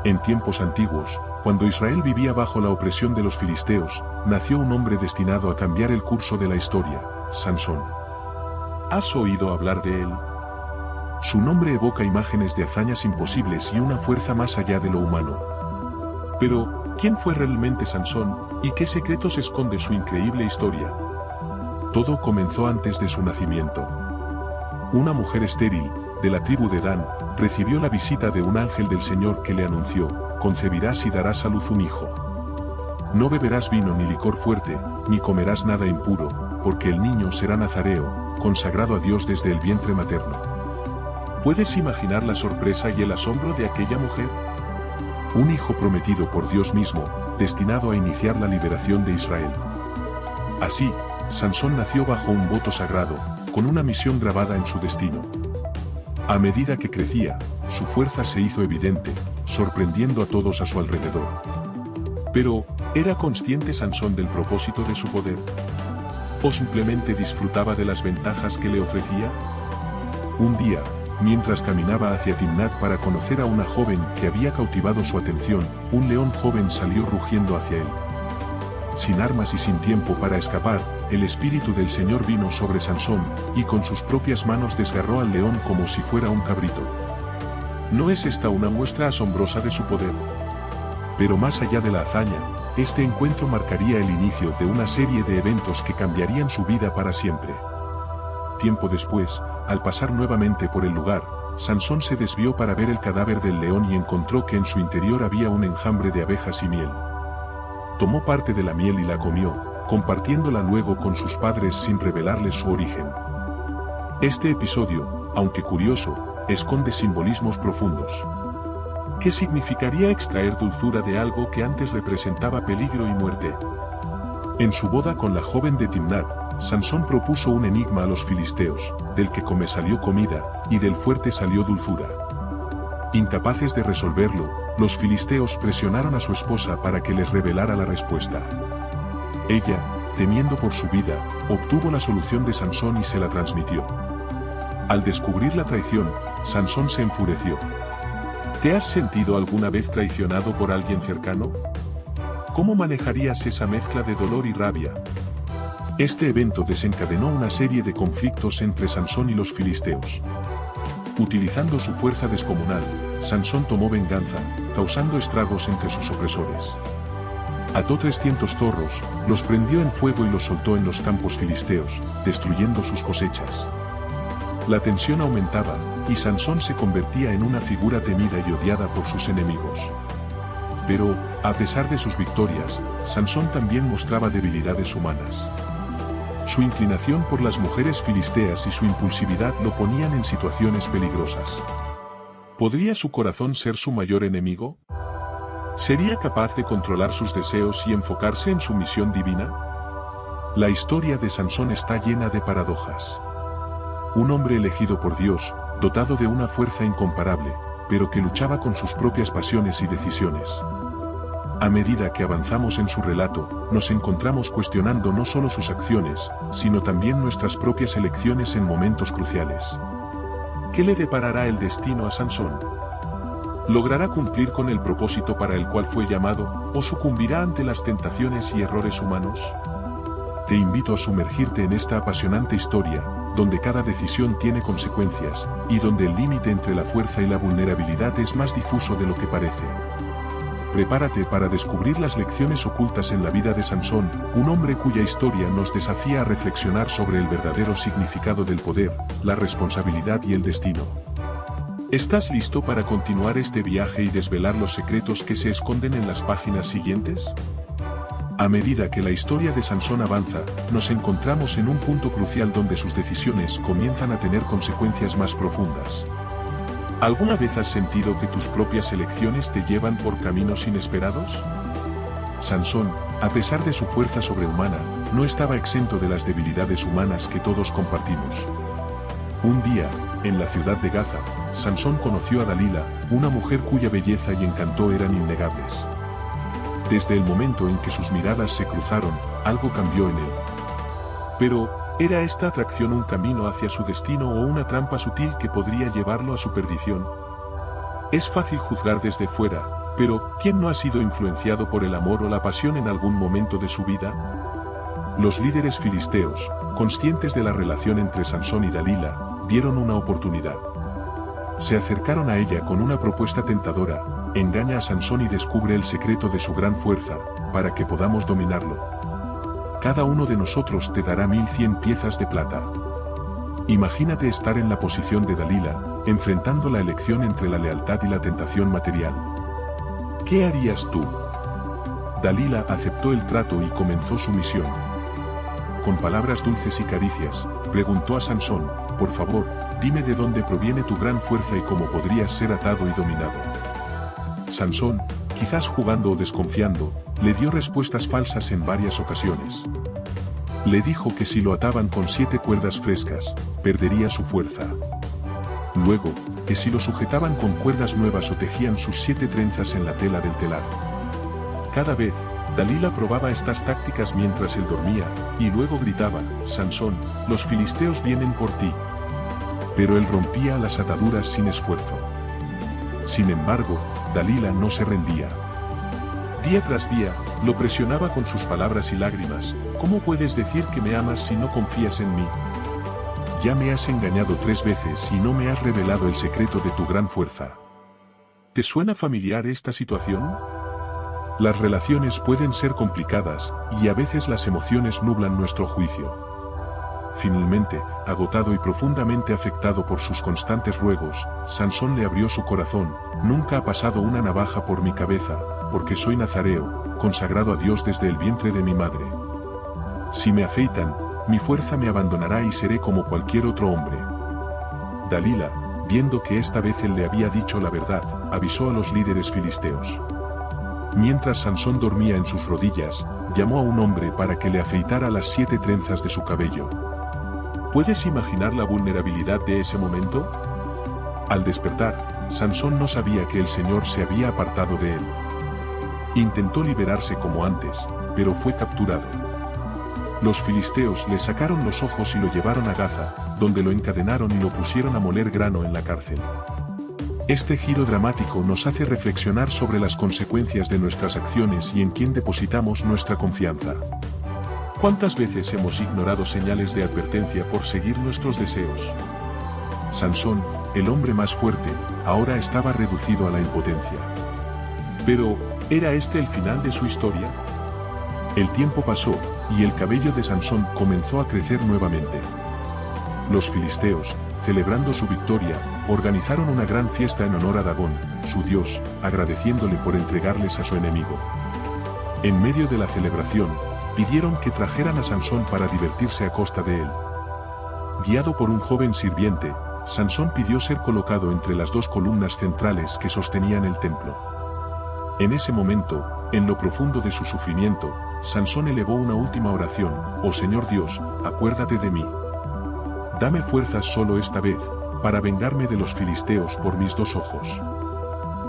En tiempos antiguos, cuando Israel vivía bajo la opresión de los filisteos, nació un hombre destinado a cambiar el curso de la historia, Sansón. ¿Has oído hablar de él? Su nombre evoca imágenes de hazañas imposibles y una fuerza más allá de lo humano. Pero, ¿quién fue realmente Sansón, y qué secretos esconde su increíble historia? Todo comenzó antes de su nacimiento. Una mujer estéril, de la tribu de Dan, recibió la visita de un ángel del Señor que le anunció: concebirás y darás a luz un hijo. No beberás vino ni licor fuerte, ni comerás nada impuro, porque el niño será nazareo, consagrado a Dios desde el vientre materno. ¿Puedes imaginar la sorpresa y el asombro de aquella mujer? Un hijo prometido por Dios mismo, destinado a iniciar la liberación de Israel. Así, Sansón nació bajo un voto sagrado, con una misión grabada en su destino. A medida que crecía, su fuerza se hizo evidente, sorprendiendo a todos a su alrededor. Pero, ¿era consciente Sansón del propósito de su poder? ¿O simplemente disfrutaba de las ventajas que le ofrecía? Un día, mientras caminaba hacia Timnat para conocer a una joven que había cautivado su atención, un león joven salió rugiendo hacia él. Sin armas y sin tiempo para escapar, el espíritu del Señor vino sobre Sansón, y con sus propias manos desgarró al león como si fuera un cabrito. ¿No es esta una muestra asombrosa de su poder? Pero más allá de la hazaña, este encuentro marcaría el inicio de una serie de eventos que cambiarían su vida para siempre. Tiempo después, al pasar nuevamente por el lugar, Sansón se desvió para ver el cadáver del león y encontró que en su interior había un enjambre de abejas y miel. Tomó parte de la miel y la comió, compartiéndola luego con sus padres sin revelarles su origen. Este episodio, aunque curioso, esconde simbolismos profundos. ¿Qué significaría extraer dulzura de algo que antes representaba peligro y muerte? En su boda con la joven de Timnat, Sansón propuso un enigma a los filisteos: del que come salió comida, y del fuerte salió dulzura. Incapaces de resolverlo, los filisteos presionaron a su esposa para que les revelara la respuesta. Ella, temiendo por su vida, obtuvo la solución de Sansón y se la transmitió. Al descubrir la traición, Sansón se enfureció. ¿Te has sentido alguna vez traicionado por alguien cercano? ¿Cómo manejarías esa mezcla de dolor y rabia? Este evento desencadenó una serie de conflictos entre Sansón y los filisteos. Utilizando su fuerza descomunal, Sansón tomó venganza, causando estragos entre sus opresores. Ató 300 zorros, los prendió en fuego y los soltó en los campos filisteos, destruyendo sus cosechas. La tensión aumentaba, y Sansón se convertía en una figura temida y odiada por sus enemigos. Pero, a pesar de sus victorias, Sansón también mostraba debilidades humanas. Su inclinación por las mujeres filisteas y su impulsividad lo ponían en situaciones peligrosas. ¿Podría su corazón ser su mayor enemigo? ¿Sería capaz de controlar sus deseos y enfocarse en su misión divina? La historia de Sansón está llena de paradojas. Un hombre elegido por Dios, dotado de una fuerza incomparable, pero que luchaba con sus propias pasiones y decisiones. A medida que avanzamos en su relato, nos encontramos cuestionando no solo sus acciones, sino también nuestras propias elecciones en momentos cruciales. ¿Qué le deparará el destino a Sansón? ¿Logrará cumplir con el propósito para el cual fue llamado, o sucumbirá ante las tentaciones y errores humanos? Te invito a sumergirte en esta apasionante historia, donde cada decisión tiene consecuencias, y donde el límite entre la fuerza y la vulnerabilidad es más difuso de lo que parece. Prepárate para descubrir las lecciones ocultas en la vida de Sansón, un hombre cuya historia nos desafía a reflexionar sobre el verdadero significado del poder, la responsabilidad y el destino. ¿Estás listo para continuar este viaje y desvelar los secretos que se esconden en las páginas siguientes? A medida que la historia de Sansón avanza, nos encontramos en un punto crucial donde sus decisiones comienzan a tener consecuencias más profundas. ¿Alguna vez has sentido que tus propias elecciones te llevan por caminos inesperados? Sansón, a pesar de su fuerza sobrehumana, no estaba exento de las debilidades humanas que todos compartimos. Un día, en la ciudad de Gaza, Sansón conoció a Dalila, una mujer cuya belleza y encanto eran innegables. Desde el momento en que sus miradas se cruzaron, algo cambió en él. Pero, ¿era esta atracción un camino hacia su destino o una trampa sutil que podría llevarlo a su perdición? Es fácil juzgar desde fuera, Pero, ¿quién no ha sido influenciado por el amor o la pasión en algún momento de su vida? Los líderes filisteos, conscientes de la relación entre Sansón y Dalila, vieron una oportunidad. Se acercaron a ella con una propuesta tentadora: engaña a Sansón y descubre el secreto de su gran fuerza, para que podamos dominarlo. Cada uno de nosotros te dará 1100 piezas de plata. Imagínate estar en la posición de Dalila, enfrentando la elección entre la lealtad y la tentación material. ¿Qué harías tú? Dalila aceptó el trato y comenzó su misión. Con palabras dulces y caricias, preguntó a Sansón: por favor, dime de dónde proviene tu gran fuerza y cómo podrías ser atado y dominado. Sansón, quizás jugando o desconfiando, le dio respuestas falsas en varias ocasiones. Le dijo que si lo ataban con 7 cuerdas frescas, perdería su fuerza. Luego, que si lo sujetaban con cuerdas nuevas o tejían sus 7 trenzas en la tela del telar. Cada vez, Dalila probaba estas tácticas mientras él dormía, y luego gritaba: Sansón, los filisteos vienen por ti. Pero él rompía las ataduras sin esfuerzo. Sin embargo, Dalila no se rendía. Día tras día, lo presionaba con sus palabras y lágrimas: ¿cómo puedes decir que me amas si no confías en mí? Ya me has engañado 3 veces y no me has revelado el secreto de tu gran fuerza. ¿Te suena familiar esta situación? Las relaciones pueden ser complicadas, y a veces las emociones nublan nuestro juicio. Finalmente, agotado y profundamente afectado por sus constantes ruegos, Sansón le abrió su corazón: nunca ha pasado una navaja por mi cabeza, porque soy nazareo, consagrado a Dios desde el vientre de mi madre. Si me afeitan, mi fuerza me abandonará y seré como cualquier otro hombre. Dalila, viendo que esta vez él le había dicho la verdad, avisó a los líderes filisteos. Mientras Sansón dormía en sus rodillas, llamó a un hombre para que le afeitara las 7 trenzas de su cabello. ¿Puedes imaginar la vulnerabilidad de ese momento? Al despertar, Sansón no sabía que el Señor se había apartado de él. Intentó liberarse como antes, pero fue capturado. Los filisteos le sacaron los ojos y lo llevaron a Gaza, donde lo encadenaron y lo pusieron a moler grano en la cárcel. Este giro dramático nos hace reflexionar sobre las consecuencias de nuestras acciones y en quién depositamos nuestra confianza. ¿Cuántas veces hemos ignorado señales de advertencia por seguir nuestros deseos? Sansón, el hombre más fuerte, ahora estaba reducido a la impotencia. Pero, ¿era este el final de su historia? El tiempo pasó, y el cabello de Sansón comenzó a crecer nuevamente. Los filisteos, celebrando su victoria, organizaron una gran fiesta en honor a Dagón, su dios, agradeciéndole por entregarles a su enemigo. En medio de la celebración, pidieron que trajeran a Sansón para divertirse a costa de él. Guiado por un joven sirviente, Sansón pidió ser colocado entre las 2 columnas centrales que sostenían el templo. En ese momento, en lo profundo de su sufrimiento, Sansón elevó una última oración: oh Señor Dios, acuérdate de mí. Dame fuerzas solo esta vez, para vengarme de los filisteos por mis 2 ojos.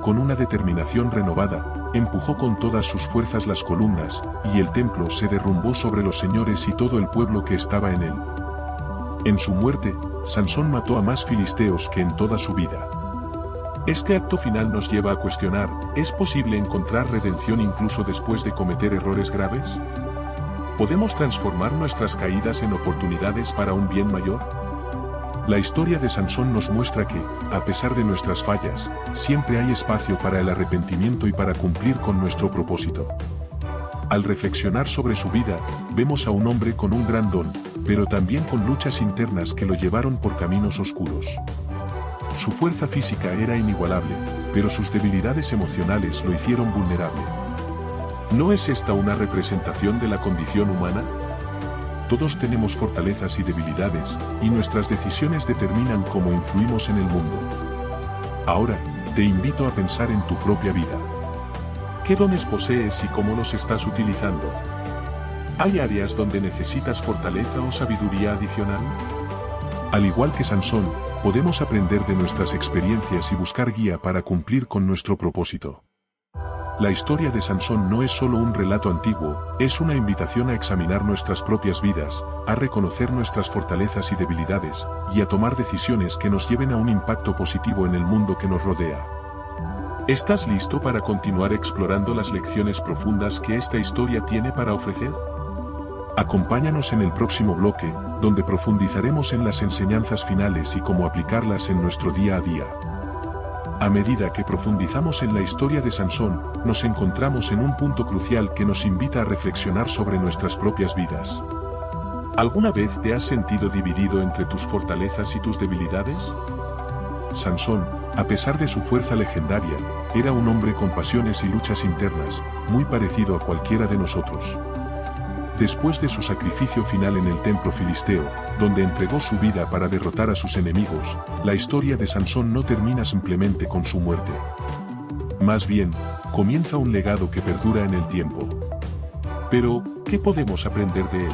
Con una determinación renovada, empujó con todas sus fuerzas las columnas, y el templo se derrumbó sobre los señores y todo el pueblo que estaba en él. En su muerte, Sansón mató a más filisteos que en toda su vida. Este acto final nos lleva a cuestionar: ¿es posible encontrar redención incluso después de cometer errores graves? ¿Podemos transformar nuestras caídas en oportunidades para un bien mayor? La historia de Sansón nos muestra que, a pesar de nuestras fallas, siempre hay espacio para el arrepentimiento y para cumplir con nuestro propósito. Al reflexionar sobre su vida, vemos a un hombre con un gran don, pero también con luchas internas que lo llevaron por caminos oscuros. Su fuerza física era inigualable, pero sus debilidades emocionales lo hicieron vulnerable. ¿No es esta una representación de la condición humana? Todos tenemos fortalezas y debilidades, y nuestras decisiones determinan cómo influimos en el mundo. Ahora, te invito a pensar en tu propia vida. ¿Qué dones posees y cómo los estás utilizando? ¿Hay áreas donde necesitas fortaleza o sabiduría adicional? Al igual que Sansón, podemos aprender de nuestras experiencias y buscar guía para cumplir con nuestro propósito. La historia de Sansón no es solo un relato antiguo, es una invitación a examinar nuestras propias vidas, a reconocer nuestras fortalezas y debilidades, y a tomar decisiones que nos lleven a un impacto positivo en el mundo que nos rodea. ¿Estás listo para continuar explorando las lecciones profundas que esta historia tiene para ofrecer? Acompáñanos en el próximo bloque, donde profundizaremos en las enseñanzas finales y cómo aplicarlas en nuestro día a día. A medida que profundizamos en la historia de Sansón, nos encontramos en un punto crucial que nos invita a reflexionar sobre nuestras propias vidas. ¿Alguna vez te has sentido dividido entre tus fortalezas y tus debilidades? Sansón, a pesar de su fuerza legendaria, era un hombre con pasiones y luchas internas, muy parecido a cualquiera de nosotros. Después de su sacrificio final en el templo filisteo, donde entregó su vida para derrotar a sus enemigos, la historia de Sansón no termina simplemente con su muerte. Más bien, comienza un legado que perdura en el tiempo. Pero, ¿qué podemos aprender de él?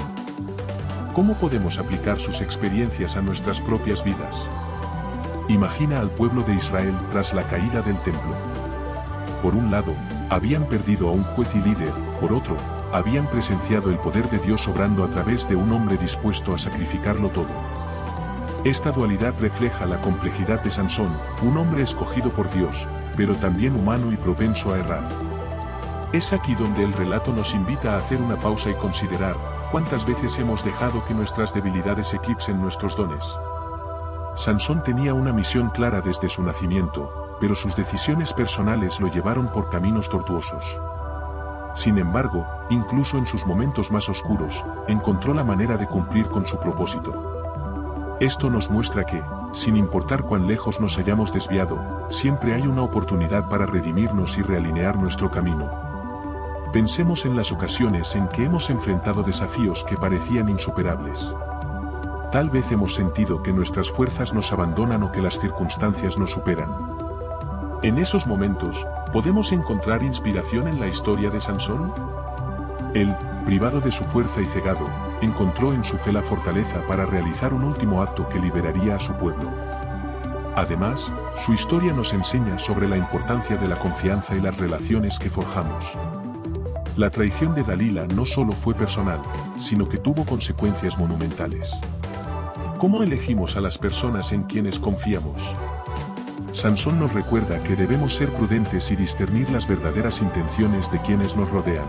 ¿Cómo podemos aplicar sus experiencias a nuestras propias vidas? Imagina al pueblo de Israel tras la caída del templo. Por un lado, habían perdido a un juez y líder, por otro, habían presenciado el poder de Dios obrando a través de un hombre dispuesto a sacrificarlo todo. Esta dualidad refleja la complejidad de Sansón, un hombre escogido por Dios, pero también humano y propenso a errar. Es aquí donde el relato nos invita a hacer una pausa y considerar cuántas veces hemos dejado que nuestras debilidades eclipsen nuestros dones. Sansón tenía una misión clara desde su nacimiento, pero sus decisiones personales lo llevaron por caminos tortuosos. Sin embargo, incluso en sus momentos más oscuros, encontró la manera de cumplir con su propósito. Esto nos muestra que, sin importar cuán lejos nos hayamos desviado, siempre hay una oportunidad para redimirnos y realinear nuestro camino. Pensemos en las ocasiones en que hemos enfrentado desafíos que parecían insuperables. Tal vez hemos sentido que nuestras fuerzas nos abandonan o que las circunstancias nos superan. En esos momentos, ¿podemos encontrar inspiración en la historia de Sansón? Él, privado de su fuerza y cegado, encontró en su fe la fortaleza para realizar un último acto que liberaría a su pueblo. Además, su historia nos enseña sobre la importancia de la confianza y las relaciones que forjamos. La traición de Dalila no solo fue personal, sino que tuvo consecuencias monumentales. ¿Cómo elegimos a las personas en quienes confiamos? Sansón nos recuerda que debemos ser prudentes y discernir las verdaderas intenciones de quienes nos rodean.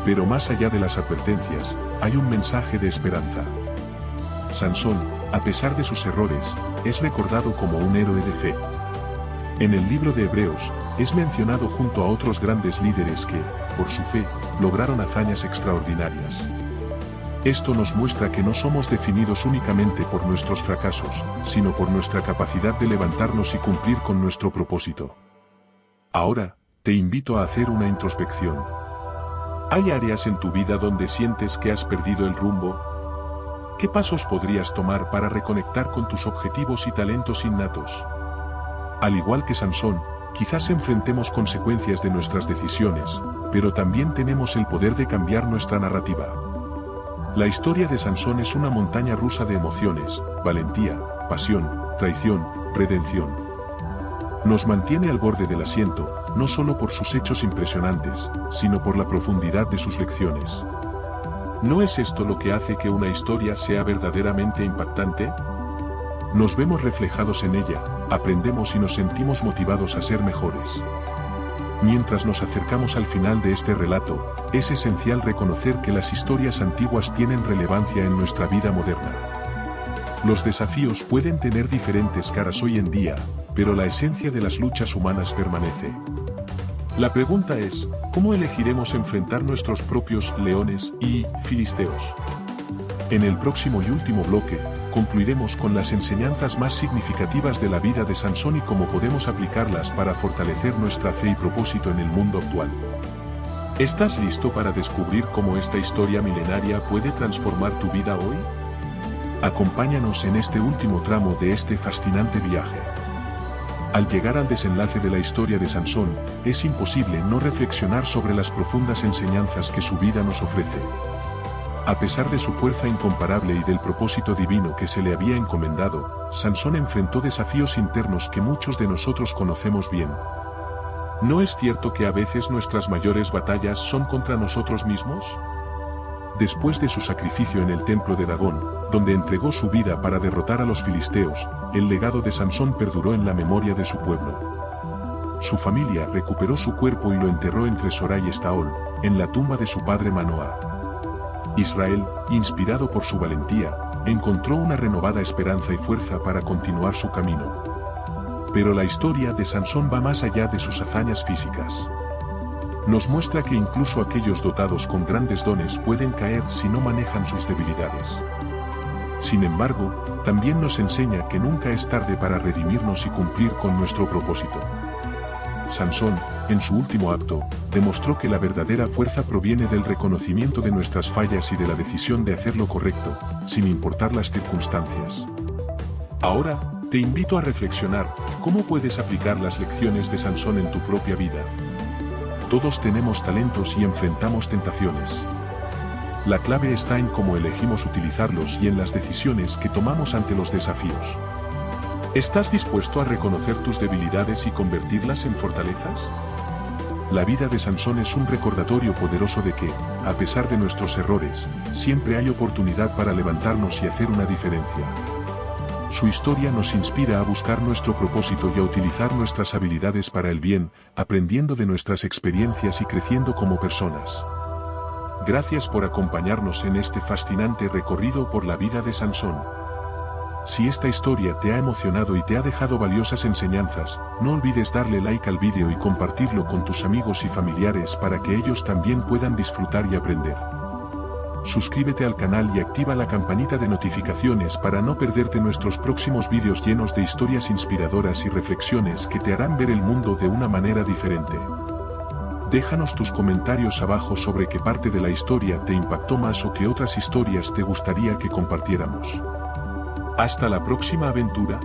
Pero más allá de las advertencias, hay un mensaje de esperanza. Sansón, a pesar de sus errores, es recordado como un héroe de fe. En el libro de Hebreos, es mencionado junto a otros grandes líderes que, por su fe, lograron hazañas extraordinarias. Esto nos muestra que no somos definidos únicamente por nuestros fracasos, sino por nuestra capacidad de levantarnos y cumplir con nuestro propósito. Ahora, te invito a hacer una introspección. ¿Hay áreas en tu vida donde sientes que has perdido el rumbo? ¿Qué pasos podrías tomar para reconectar con tus objetivos y talentos innatos? Al igual que Sansón, quizás enfrentemos consecuencias de nuestras decisiones, pero también tenemos el poder de cambiar nuestra narrativa. La historia de Sansón es una montaña rusa de emociones, valentía, pasión, traición, redención. Nos mantiene al borde del asiento, no solo por sus hechos impresionantes, sino por la profundidad de sus lecciones. ¿No es esto lo que hace que una historia sea verdaderamente impactante? Nos vemos reflejados en ella, aprendemos y nos sentimos motivados a ser mejores. Mientras nos acercamos al final de este relato, es esencial reconocer que las historias antiguas tienen relevancia en nuestra vida moderna. Los desafíos pueden tener diferentes caras hoy en día, pero la esencia de las luchas humanas permanece. La pregunta es, ¿cómo elegiremos enfrentar nuestros propios leones y filisteos? En el próximo y último bloque, concluiremos con las enseñanzas más significativas de la vida de Sansón y cómo podemos aplicarlas para fortalecer nuestra fe y propósito en el mundo actual. ¿Estás listo para descubrir cómo esta historia milenaria puede transformar tu vida hoy? Acompáñanos en este último tramo de este fascinante viaje. Al llegar al desenlace de la historia de Sansón, es imposible no reflexionar sobre las profundas enseñanzas que su vida nos ofrece. A pesar de su fuerza incomparable y del propósito divino que se le había encomendado, Sansón enfrentó desafíos internos que muchos de nosotros conocemos bien. ¿No es cierto que a veces nuestras mayores batallas son contra nosotros mismos? Después de su sacrificio en el templo de Dagón, donde entregó su vida para derrotar a los filisteos, el legado de Sansón perduró en la memoria de su pueblo. su familia recuperó su cuerpo y lo enterró entre Sorá y Estaol, en la tumba de su padre Manoah. Israel, inspirado por su valentía, encontró una renovada esperanza y fuerza para continuar su camino. Pero la historia de Sansón va más allá de sus hazañas físicas. Nos muestra que incluso aquellos dotados con grandes dones pueden caer si no manejan sus debilidades. Sin embargo, también nos enseña que nunca es tarde para redimirnos y cumplir con nuestro propósito. Sansón, en su último acto, demostró que la verdadera fuerza proviene del reconocimiento de nuestras fallas y de la decisión de hacer lo correcto, sin importar las circunstancias. Ahora, te invito a reflexionar, ¿cómo puedes aplicar las lecciones de Sansón en tu propia vida? Todos tenemos talentos y enfrentamos tentaciones. La clave está en cómo elegimos utilizarlos y en las decisiones que tomamos ante los desafíos. ¿Estás dispuesto a reconocer tus debilidades y convertirlas en fortalezas? La vida de Sansón es un recordatorio poderoso de que, a pesar de nuestros errores, siempre hay oportunidad para levantarnos y hacer una diferencia. Su historia nos inspira a buscar nuestro propósito y a utilizar nuestras habilidades para el bien, aprendiendo de nuestras experiencias y creciendo como personas. Gracias por acompañarnos en este fascinante recorrido por la vida de Sansón. Si esta historia te ha emocionado y te ha dejado valiosas enseñanzas, no olvides darle like al vídeo y compartirlo con tus amigos y familiares para que ellos también puedan disfrutar y aprender. Suscríbete al canal y activa la campanita de notificaciones para no perderte nuestros próximos vídeos llenos de historias inspiradoras y reflexiones que te harán ver el mundo de una manera diferente. Déjanos tus comentarios abajo sobre qué parte de la historia te impactó más o qué otras historias te gustaría que compartiéramos. Hasta la próxima aventura.